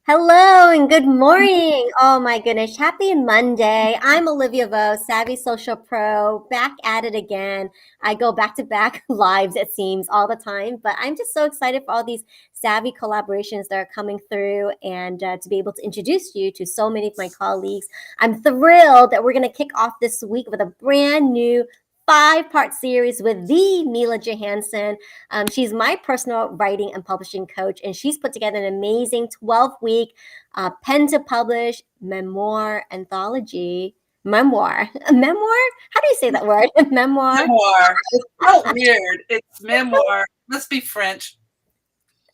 Hello and good morning. Oh my goodness. Happy Monday. I'm Olivia Vo, Savvy Social Pro, back at it again. I go back to back lives, it seems, all the time, but I'm just so excited for all these savvy collaborations that are coming through and to be able to introduce you to so many of my colleagues. I'm thrilled that we're going to kick off this week with a brand new five-part series with the Mila Johansen. She's my personal writing and publishing coach, and she's put together an amazing 12-week pen to publish memoir anthology. Memoir? How do you say that word? Memoir. Memoir. It's spelled weird. It's memoir. Must be French.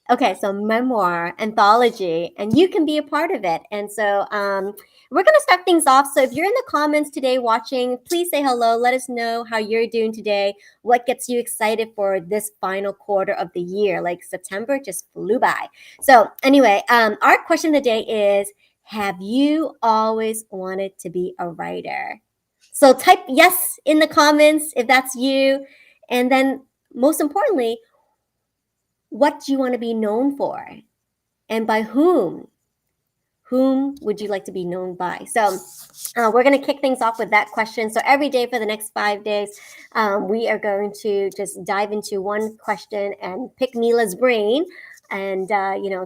Okay, so memoir anthology, and you can be a part of it. And so we're going to start things off. So if you're in the comments today watching, please say hello. Let us know how you're doing today. What gets you excited for this final quarter of the year? Like September just flew by. So anyway, our question of the day is, have you always wanted to be a writer? So type yes in the comments if that's you. And then most importantly, what do you want to be known for and by whom? Whom would you like to be known by? So we're going to kick things off with that question. So every day for the next 5 days, we are going to just dive into one question and pick Mila's brain and,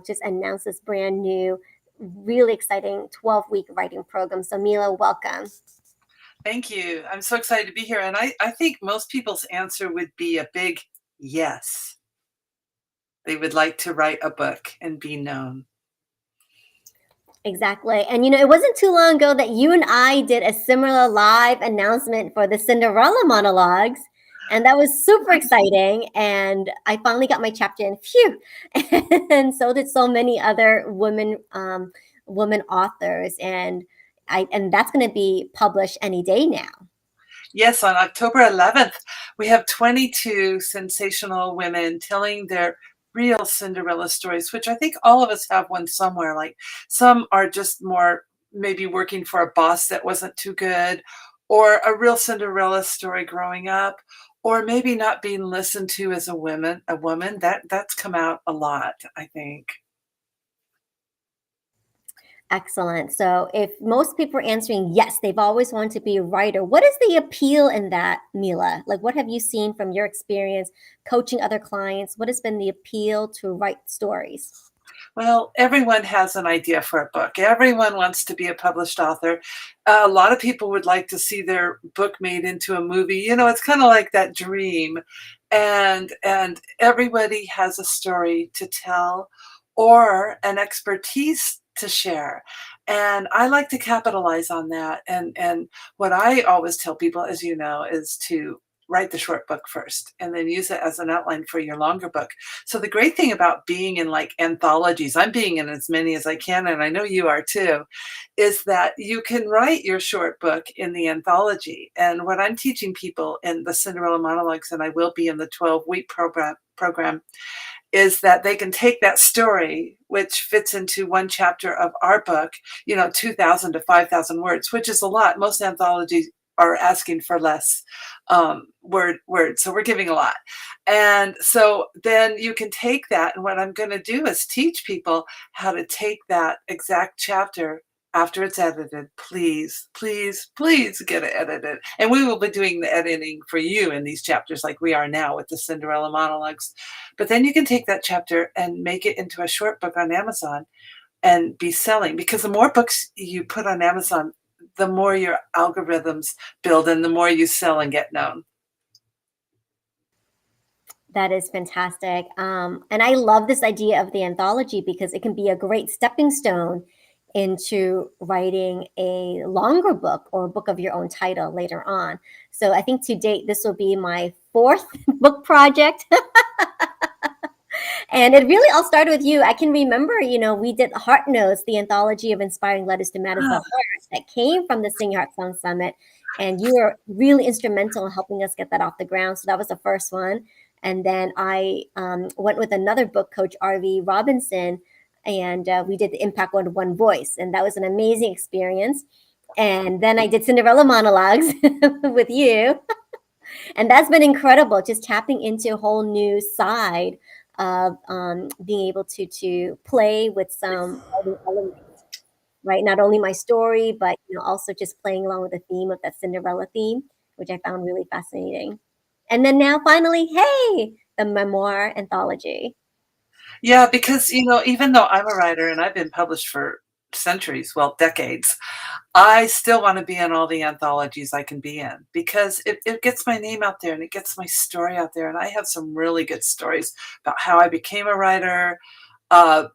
just announce this brand new, really exciting 12-week writing program. So Mila, welcome. Thank you. I'm so excited to be here. And I think most people's answer would be a big yes. They would like to write a book and be known. Exactly. And it wasn't too long ago that you and I did a similar live announcement for the Cinderella monologues. And that was super exciting. And I finally got my chapter in. Phew. And so did so many other women authors. And that's going to be published any day now. Yes, on October 11th, we have 22 sensational women telling their real Cinderella stories, which I think all of us have one somewhere. Like some are just more maybe working for a boss that wasn't too good, or a real Cinderella story growing up, or maybe not being listened to as a woman. That's come out a lot, I think. Excellent. So if most people are answering yes, they've always wanted to be a writer, what is the appeal in that, Mila? Like, what have you seen from your experience coaching other clients? What has been the appeal to write stories? Well, everyone has an idea for a book. Everyone wants to be a published author. A lot of people would like to see their book made into a movie. It's kind of like that dream. And everybody has a story to tell or an expertise to share. And I like to capitalize on that. And what I always tell people, as you know, is to write the short book first and then use it as an outline for your longer book. So the great thing about being in like anthologies, I'm being in as many as I can, and I know you are too, is that you can write your short book in the anthology. And what I'm teaching people in the Cinderella monologues, and I will be in the 12-week program, is that they can take that story, which fits into one chapter of our book, 2,000 to 5,000 words, which is a lot. Most anthologies are asking for less words. So we're giving a lot. And so then you can take that. And what I'm going to do is teach people how to take that exact chapter after it's edited. Please, please, please get it edited. And we will be doing the editing for you in these chapters like we are now with the Cinderella monologues. But then you can take that chapter and make it into a short book on Amazon and be selling, because the more books you put on Amazon, the more your algorithms build and the more you sell and get known. That is fantastic. And I love this idea of the anthology because it can be a great stepping stone into writing a longer book or a book of your own title later on. So I think to date, this will be my fourth book project. And it really all started with you. I can remember, we did Heart Notes, the anthology of inspiring letters to matters of the heart that came from the Sing Your Heart Song Summit. And you were really instrumental in helping us get that off the ground. So that was the first one. And then I went with another book coach, R.V. Robinson, and we did the Impact One Voice. And that was an amazing experience. And then I did Cinderella monologues with you. And that's been incredible, just tapping into a whole new side of being able to play with some writing elements, right? Not only my story, but also just playing along with the theme of that Cinderella theme, which I found really fascinating. And then now, finally, hey, the memoir anthology. Yeah, because, even though I'm a writer and I've been published for centuries, well, decades, I still want to be in all the anthologies I can be in because it gets my name out there and it gets my story out there. And I have some really good stories about how I became a writer, uh,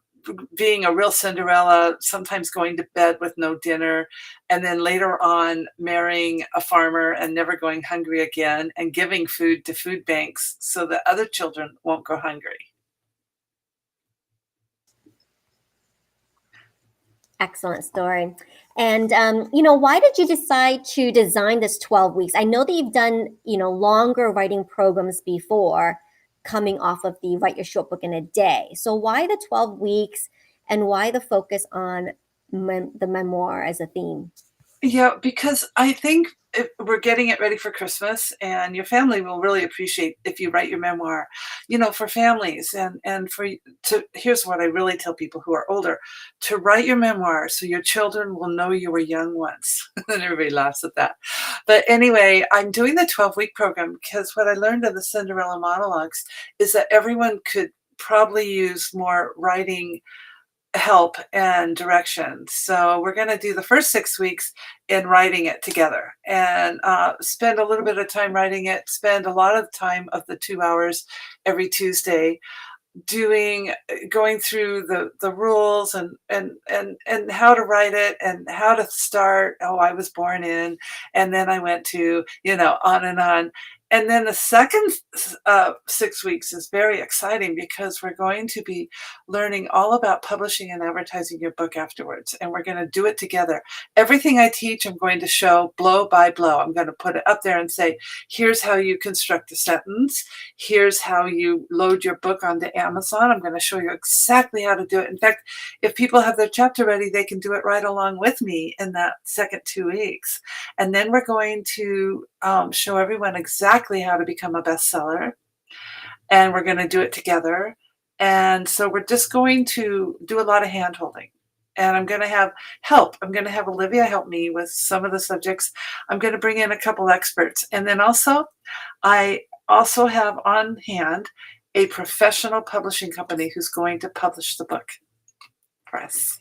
being a real Cinderella, sometimes going to bed with no dinner, and then later on marrying a farmer and never going hungry again and giving food to food banks so that other children won't go hungry. Excellent story. And why did you decide to design this 12 weeks? I know that you've done, longer writing programs before, coming off of the Write Your Short Book in a Day. So why the 12 weeks, and why the focus on the memoir as a theme? Yeah, because I think we're getting it ready for Christmas, and your family will really appreciate if you write your memoir. For families, and here's what I really tell people who are older: to write your memoir so your children will know you were young once. And everybody laughs at that. But anyway, I'm doing the 12-week program because what I learned in the Cinderella monologues is that everyone could probably use more writing help and direction. So we're going to do the first 6 weeks in writing it together and spend a little bit of time writing it, spend a lot of time of the 2 hours every Tuesday going through the rules and how to write it and how to start. Oh, I was born in, and then I went to, on and on. And then the second 6 weeks is very exciting because we're going to be learning all about publishing and advertising your book afterwards. And we're going to do it together. Everything I teach, I'm going to show blow by blow. I'm going to put it up there and say, here's how you construct a sentence. Here's how you load your book onto Amazon. I'm going to show you exactly how to do it. In fact, if people have their chapter ready, they can do it right along with me in that second 2 weeks. And then we're going to show everyone exactly how to become a bestseller. And we're going to do it together. And so we're just going to do a lot of hand holding. And I'm going to have help. I'm going to have Olivia help me with some of the subjects. I'm going to bring in a couple experts. And then I also have on hand a professional publishing company who's going to publish the book for us.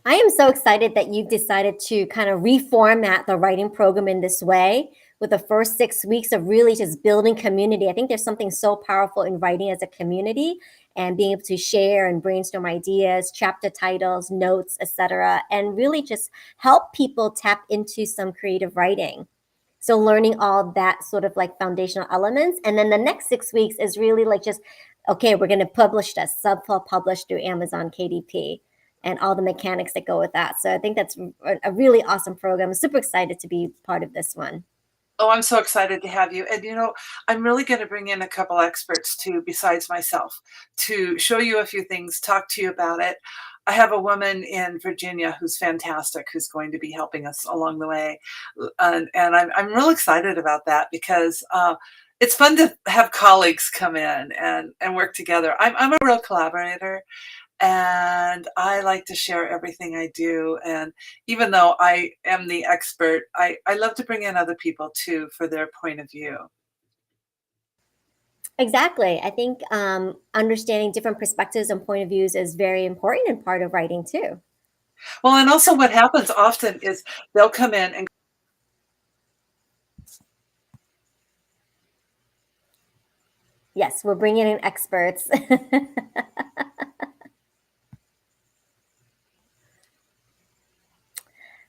I am so excited that you've decided to kind of reformat the writing program in this way, with the first 6 weeks of really just building community. I think there's something so powerful in writing as a community and being able to share and brainstorm ideas, chapter titles, notes, etc., and really just help people tap into some creative writing. So learning all that sort of like foundational elements. And then the next 6 weeks is really like just, okay, we're going to publish this, self-publish through Amazon KDP, and all the mechanics that go with that. So I think that's a really awesome program. I'm super excited to be part of this one. Oh, I'm so excited to have you. And, I'm really going to bring in a couple experts too, besides myself, to show you a few things, talk to you about it. I have a woman in Virginia who's fantastic, who's going to be helping us along the way. And I'm real excited about that because it's fun to have colleagues come in and work together. I'm a real collaborator. And I like to share everything I do. And even though I am the expert, I love to bring in other people too for their point of view. Exactly. I think understanding different perspectives and point of views is very important and part of writing too. Well, and also what happens often is they'll come in and Yes, we're bringing in experts.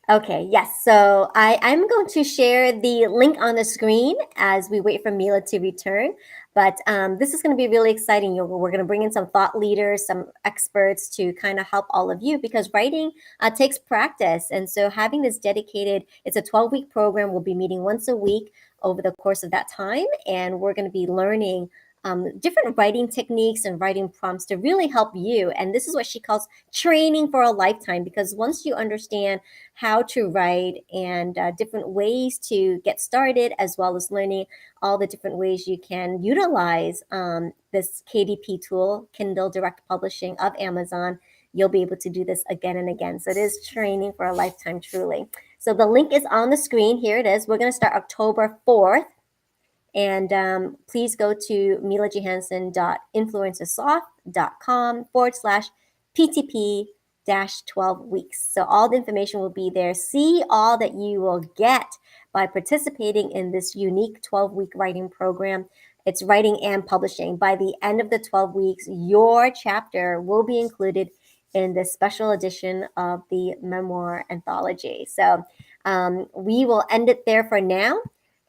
Okay, yes. So I'm going to share the link on the screen as we wait for Mila to return. But this is going to be really exciting. We're going to bring in some thought leaders, some experts to kind of help all of you, because writing takes practice. And so having this dedicated, it's a 12-week program. We'll be meeting once a week over the course of that time. And we're going to be learning different writing techniques and writing prompts to really help you. And this is what she calls training for a lifetime, because once you understand how to write and different ways to get started, as well as learning all the different ways you can utilize this KDP tool, Kindle Direct Publishing of Amazon, you'll be able to do this again and again. So it is training for a lifetime, truly. So the link is on the screen. Here it is. We're going to start October 4th. And please go to milajohansen.influencersoft.com/PTP 12 weeks. So all the information will be there. See all that you will get by participating in this unique 12-week writing program. It's writing and publishing. By the end of the 12 weeks, your chapter will be included in this special edition of the Memoir Anthology. So we will end it there for now.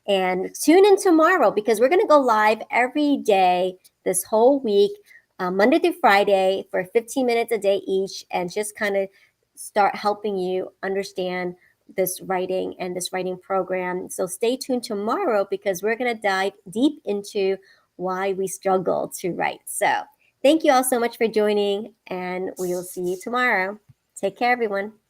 And tune in tomorrow, because we're going to go live every day this whole week, Monday through Friday, for 15 minutes a day each, and just kind of start helping you understand this writing and this writing program. So stay tuned tomorrow, because we're going to dive deep into why we struggle to write. So thank you all so much for joining, and we will see you tomorrow. Take care, everyone.